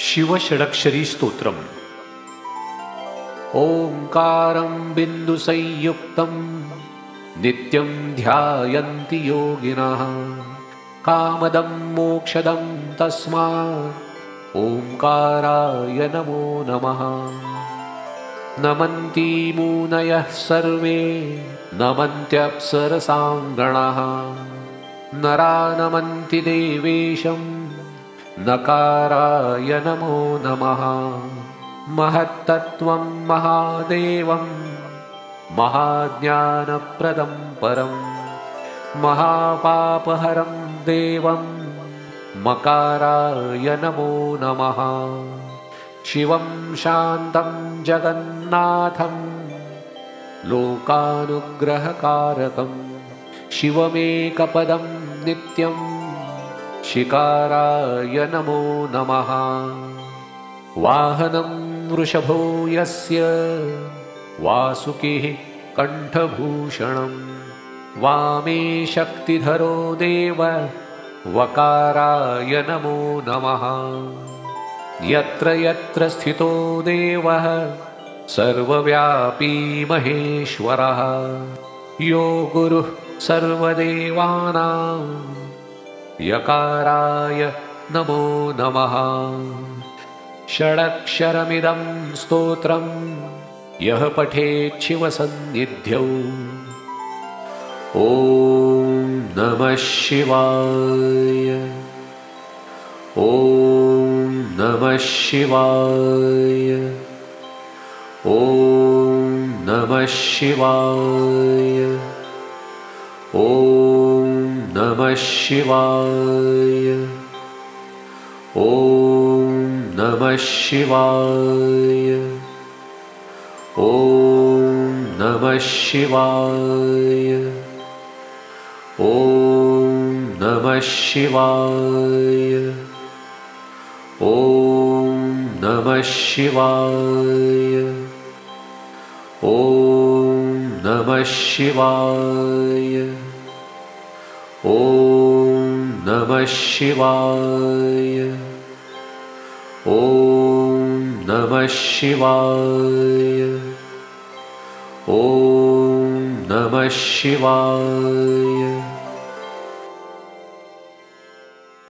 शिवषडक्षरी स्तोत्रम्। ओंकारं बिन्दुसंयुक्तं नित्यं ध्यायन्ति योगिनः। कामदं मोक्षदं तस्मात् ओंकाराय नमो नमः। नमन्ति मुनयः सर्वे नमन्त्यप्सरसाङ्गणाः। नरा नमन्ति देवेशं नकाराय नमो नमः। महत्तत्त्वं महादेवं महाज्ञानप्रदं परं महापापहरं देवं मकाराय नमो नमः। शिवं शान्तं जगन्नाथं लोकानुग्रहकारकं शिवमेकपदं नित्यं शिकाराय नमो नमः। वाहनं वृषभो यस्य वासुकिः कण्ठभूषणं वामे शक्तिधरो देव वकाराय नमो नमः। यत्र यत्र स्थितो देवः सर्वव्यापी महेश्वरः यो गुरुः सर्वदेवानां यकाराय नमो नमः। षडक्षरमिदं स्तोत्रं यः पठेत् शिवसन्निध्यौ ॐ नमः शिवाय ॐ नमः शिवाय ॐ नमः शिवाय ॐ नमः शिवाय ॐ नमः शिवाय ॐ नमः शिवाय ॐ नमः शिवाय ॐ नमः शिवाय ॐ नमः शिवाय ॐ नमः शिवाय ॐ नमः शिवाय ॐ नमः शिवाय